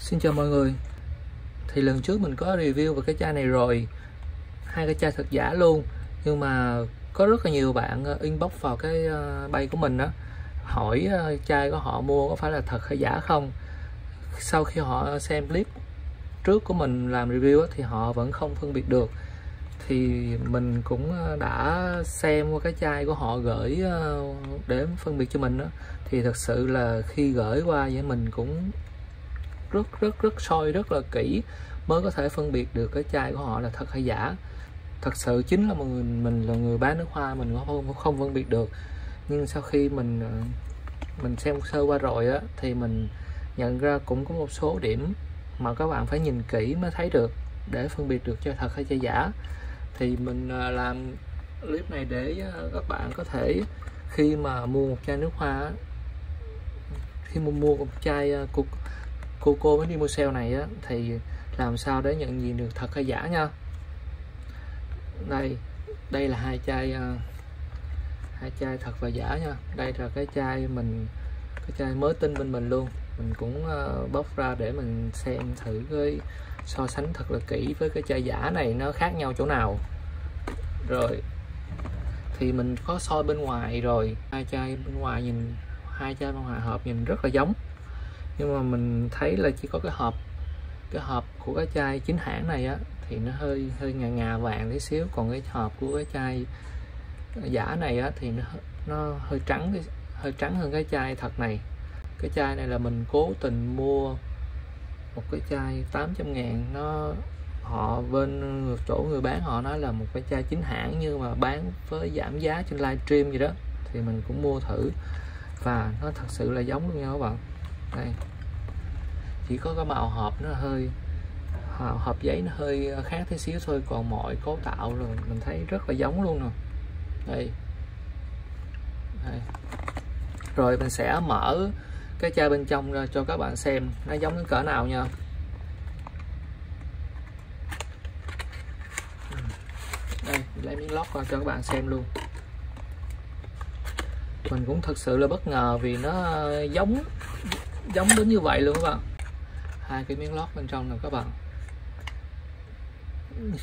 Xin chào mọi người. Thì lần trước mình có review về cái chai này rồi, hai cái chai thật giả luôn. Nhưng mà có rất là nhiều bạn inbox vào cái page của mình đó, hỏi chai của họ mua có phải là thật hay giả không. Sau khi họ xem clip trước của mình làm review thì họ vẫn không phân biệt được. Thì mình cũng đã xem qua cái chai của họ gửi để phân biệt cho mình đó. Thì thật sự là khi gửi qua với mình cũng rất soi rất là kỹ mới có thể phân biệt được cái chai của họ là thật hay giả. Thật sự chính là mình là người bán nước hoa, mình không phân biệt được. Nhưng sau khi mình xem sơ qua rồi á, thì mình nhận ra cũng có một số điểm mà các bạn phải nhìn kỹ mới thấy được để phân biệt được chai thật hay chai giả. Thì mình làm clip này để các bạn có thể khi mà mua một chai nước hoa, khi mua một chai Coco Medimosel này á, thì làm sao để nhận diện được thật hay giả nha. Đây là hai chai thật và giả nha. Đây là cái chai mới tinh bên mình luôn. Mình cũng bóc ra để mình xem thử cái so sánh thật là kỹ với cái chai giả này nó khác nhau chỗ nào. Rồi thì mình có soi bên ngoài rồi, hai chai bên ngoài hợp nhìn rất là giống, nhưng mà mình thấy là chỉ có cái hộp của cái chai chính hãng này á thì nó hơi ngà vàng tí xíu, còn cái hộp của cái chai giả này á thì nó hơi trắng hơn cái chai thật này. Cái chai này là mình cố tình mua một cái chai 800.000, họ bên chỗ người bán họ nói là một cái chai chính hãng nhưng mà bán với giảm giá trên livestream gì đó, thì mình cũng mua thử và nó thật sự là giống luôn nha các bạn. Đây, chỉ có cái màu hộp nó hơi hộp giấy nó hơi khác tí xíu thôi, còn mọi cấu tạo rồi mình thấy rất là giống luôn nè. Đây. Rồi mình sẽ mở cái chai bên trong ra cho các bạn xem nó giống đến cỡ nào nha. Đây, lấy miếng lót qua cho các bạn xem luôn. Mình cũng thật sự là bất ngờ vì nó giống đến như vậy luôn các bạn. Hai cái miếng lót bên trong nè các bạn.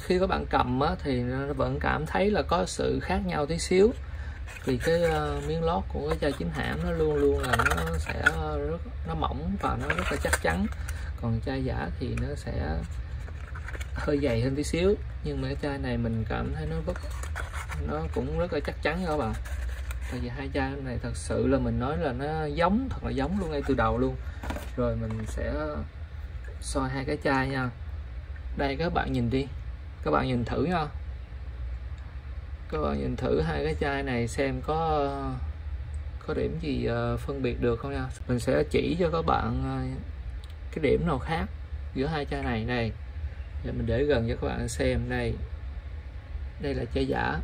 Khi các bạn cầm á, thì nó vẫn cảm thấy là có sự khác nhau tí xíu, vì cái miếng lót của cái chai chính hãng nó luôn là nó sẽ nó mỏng và nó rất là chắc chắn, còn chai giả thì nó sẽ hơi dày hơn tí xíu. Nhưng mà cái chai này mình cảm thấy nó cũng rất là chắc chắn nha các bạn. Tại vì hai chai này thật sự là mình nói là nó thật là giống luôn ngay từ đầu luôn. Rồi mình sẽ soi hai cái chai nha. Đây các bạn nhìn đi, các bạn nhìn thử nha, các bạn nhìn thử hai cái chai này xem có điểm gì phân biệt được không nha. Mình sẽ chỉ cho các bạn cái điểm nào khác giữa hai chai này. Đây, để mình để gần cho các bạn xem. Đây là chai giả,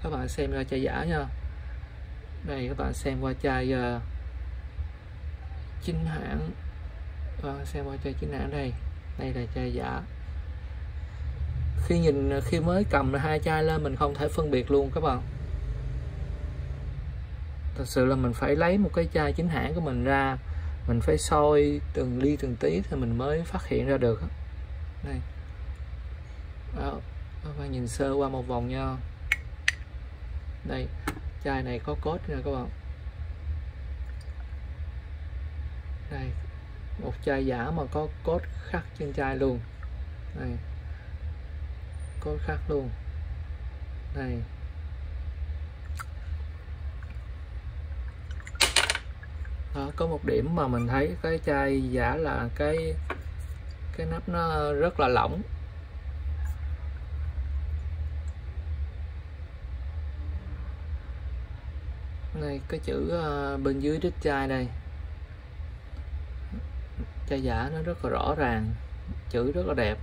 các bạn xem ra chai giả nha. Đây các bạn xem qua chai chính hãng, xem qua chai chính hãng. Đây là chai giả. Khi mới cầm hai chai lên mình không thể phân biệt luôn các bạn. Thật sự là mình phải lấy một cái chai chính hãng của mình ra, mình phải soi từng ly từng tí thì mình mới phát hiện ra được. Đây đó, các bạn nhìn sơ qua một vòng nha. Đây, chai này có code nha các bạn. Đây, một chai giả mà có code khắc trên chai luôn. Đây, code khắc luôn. Đây, đó, có một điểm mà mình thấy cái chai giả là cái nắp nó rất là lỏng. Đây, cái chữ bên dưới đít chai đây, chai giả nó rất là rõ ràng, chữ rất là đẹp,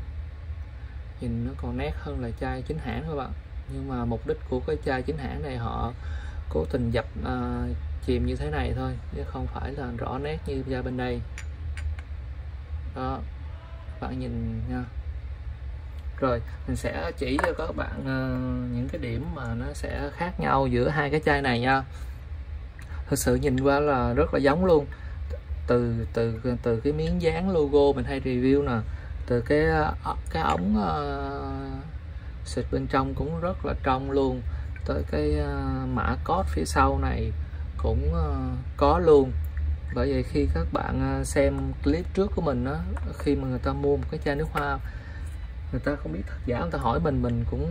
nhìn nó còn nét hơn là chai chính hãng các bạn. Nhưng mà mục đích của cái chai chính hãng này họ cố tình dập chìm như thế này thôi, chứ không phải là rõ nét như chai bên đây đó, các bạn nhìn nha. Rồi mình sẽ chỉ cho các bạn những cái điểm mà nó sẽ khác nhau giữa hai cái chai này nha. Thực sự nhìn qua là rất là giống luôn. từ cái miếng dán logo mình hay review nè, từ cái ống xịt bên trong cũng rất là trong luôn, tới cái mã code phía sau này cũng có luôn. Bởi vậy khi các bạn xem clip trước của mình đó, khi mà người ta mua một cái chai nước hoa, người ta không biết thật giả, người ta hỏi mình cũng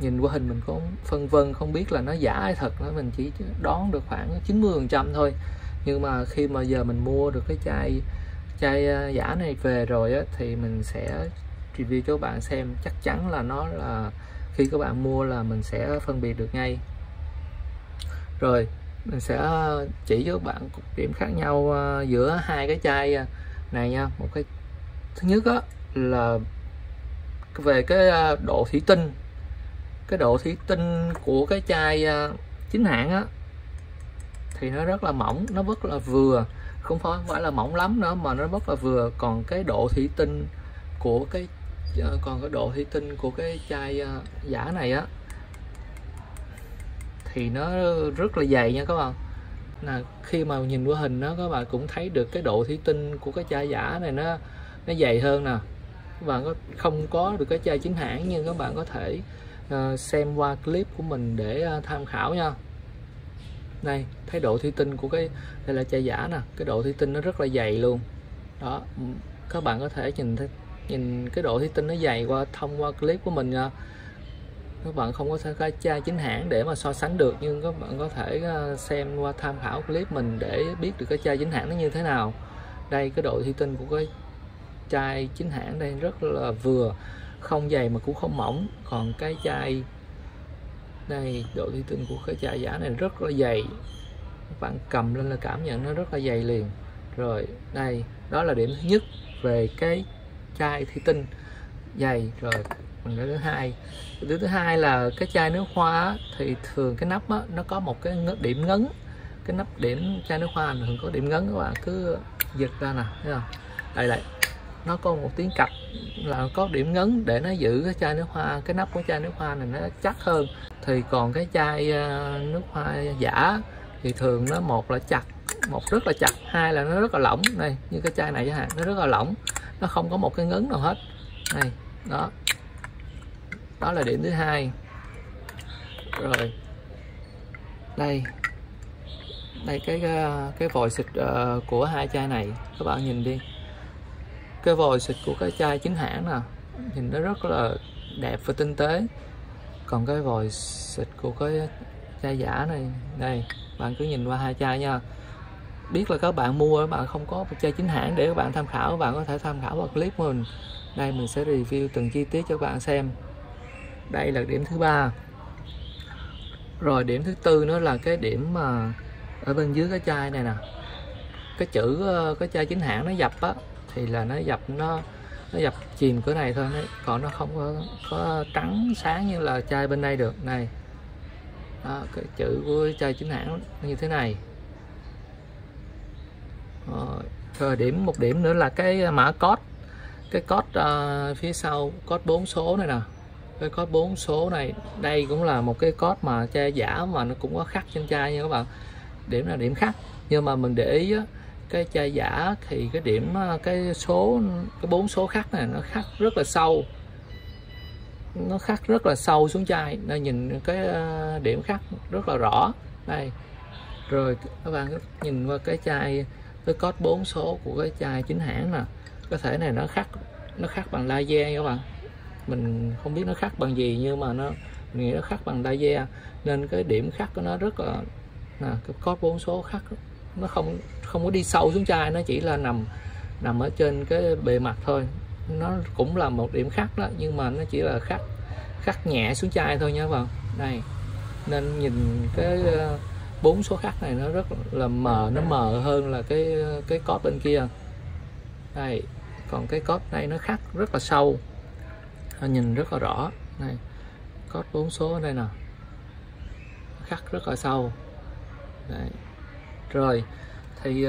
nhìn qua hình mình cũng phân vân, không biết là nó giả hay thật nữa, mình chỉ đoán được khoảng 90% thôi. Nhưng mà khi mà giờ mình mua được cái chai giả này về rồi á, thì mình sẽ review cho các bạn xem, chắc chắn là nó là khi các bạn mua là mình sẽ phân biệt được ngay. Rồi mình sẽ chỉ cho các bạn điểm khác nhau giữa hai cái chai này nha. Một cái thứ nhất á, là về cái độ thủy tinh. Cái độ thủy tinh của cái chai chính hãng á thì nó rất là mỏng, nó rất là vừa, không phải là mỏng lắm nữa mà nó rất là vừa. Còn cái độ thủy tinh của cái chai giả này á thì nó rất là dày nha các bạn. Khi mà nhìn qua hình đó, các bạn cũng thấy được cái độ thủy tinh của cái chai giả này nó dày hơn nè. Các bạn không có được cái chai chính hãng, nhưng các bạn có thể xem qua clip của mình để tham khảo nha. Đây, thấy độ thủy tinh của đây là chai giả nè, cái độ thủy tinh nó rất là dày luôn đó. Các bạn có thể nhìn cái độ thủy tinh nó dày thông qua clip của mình nha. Các bạn không có cái chai chính hãng để mà so sánh được, nhưng các bạn có thể xem qua tham khảo clip mình để biết được cái chai chính hãng nó như thế nào. Đây, cái độ thủy tinh của cái chai chính hãng đây rất là vừa, không dày mà cũng không mỏng. Còn cái chai đây, độ thủy tinh của cái chai giả này rất là dày, các bạn cầm lên là cảm nhận nó rất là dày liền. Rồi đây, đó là điểm thứ nhất về cái chai thủy tinh dày. Rồi cái thứ hai là cái chai nước hoa thì thường cái nắp á, nó có một cái điểm ngấn. Cái nắp điểm chai nước hoa thường có điểm ngấn, các bạn cứ giật ra nè, thấy không? Đây, nó có một tiếng cạch là có điểm ngấn để nó giữ cái chai nước hoa, cái nắp của chai nước hoa này nó chắc hơn. Thì còn cái chai nước hoa giả thì thường nó một rất là chặt, hai là nó rất là lỏng. Đây, như cái chai này chẳng hạn, nó rất là lỏng, nó không có một cái ngấn nào hết. Đây, đó là điểm thứ hai. Rồi đây cái vòi xịt của hai chai này, các bạn nhìn đi, cái vòi xịt của cái chai chính hãng nè, nhìn nó rất là đẹp và tinh tế. Còn cái vòi xịt của cái chai giả này, đây bạn cứ nhìn qua hai chai nha. Biết là các bạn mua, các bạn không có một chai chính hãng để các bạn tham khảo, các bạn có thể tham khảo vào clip của mình. Đây mình sẽ review từng chi tiết cho các bạn xem. Đây là điểm thứ ba. Rồi điểm thứ tư nữa là cái điểm mà ở bên dưới cái chai này nè, cái chữ cái chai chính hãng nó dập á, thì là nó dập chìm cửa này thôi, còn nó không có trắng sáng như là chai bên đây được. Này đó, cái chữ của chai chính hãng như thế này. Rồi một điểm nữa là cái mã code. Cái code phía sau, code 4 số này nè, cái code 4 số này, đây cũng là một cái code mà chai giả mà nó cũng có khắc trên chai nha các bạn. Điểm là điểm khắc, nhưng mà mình để ý á, cái chai giả thì cái điểm cái 4 số khắc này nó khắc rất là sâu, nó khắc rất là sâu xuống chai. Đây, nhìn cái điểm khắc rất là rõ đây. Rồi các bạn nhìn qua cái chai, cái code 4 số của cái chai chính hãng nè, có thể này nó khắc bằng laser các bạn. Mình không biết nó khắc bằng gì, nhưng mà mình nghĩ nó khắc bằng laser, nên cái điểm khắc của nó rất là cái code 4 số khắc nó không có đi sâu xuống chai, nó chỉ là nằm ở trên cái bề mặt thôi. Nó cũng là một điểm khắc đó, nhưng mà nó chỉ là khắc nhẹ xuống chai thôi nha các bạn. Đây, nên nhìn cái 4 số khắc này nó rất là mờ, nó mờ hơn là cái code bên kia. Đây, còn cái code này nó khắc rất là sâu, nhìn rất là rõ. Đây, code 4 số ở đây nè, khắc rất là sâu. Đấy. Rồi thì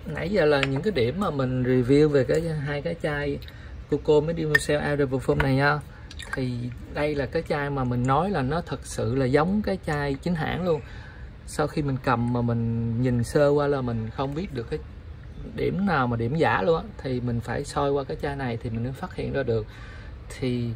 nãy giờ là những cái điểm mà mình review về hai cái chai Coco Medium Cell Air Perfume này nha. Thì đây là cái chai mà mình nói là nó thật sự là giống cái chai chính hãng luôn. Sau khi mình cầm mà mình nhìn sơ qua là mình không biết được điểm nào mà điểm giả luôn á, thì mình phải soi qua cái chai này thì mình mới phát hiện ra được. Thì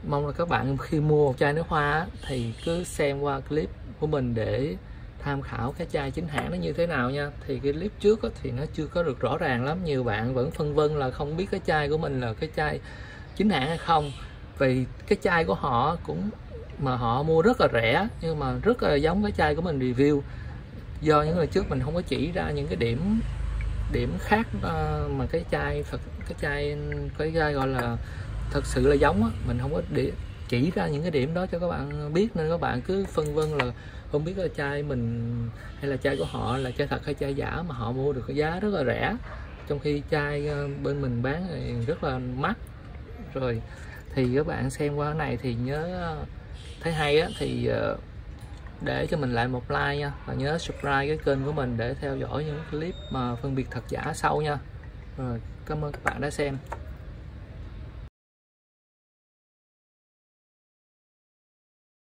mong là các bạn khi mua một chai nước hoa á, thì cứ xem qua clip của mình để tham khảo cái chai chính hãng nó như thế nào nha. Thì cái clip trước á, thì nó chưa có được rõ ràng lắm, nhiều bạn vẫn phân vân là không biết cái chai của mình là cái chai chính hãng hay không, vì cái chai của họ cũng mà họ mua rất là rẻ nhưng mà rất là giống cái chai của mình review. Do những lần trước mình không có chỉ ra những cái điểm khác mà cái chai gọi là thật sự là giống á, mình không có chỉ ra những cái điểm đó cho các bạn biết, nên các bạn cứ phân vân là không biết là chai mình hay là chai của họ là chai thật hay chai giả, mà họ mua được cái giá rất là rẻ trong khi chai bên mình bán thì rất là mắc. Rồi thì các bạn xem qua cái này thì nhớ thấy hay á thì để cho mình lại một like nha, và nhớ subscribe cái kênh của mình để theo dõi những clip mà phân biệt thật giả sau nha. Rồi cảm ơn các bạn đã xem.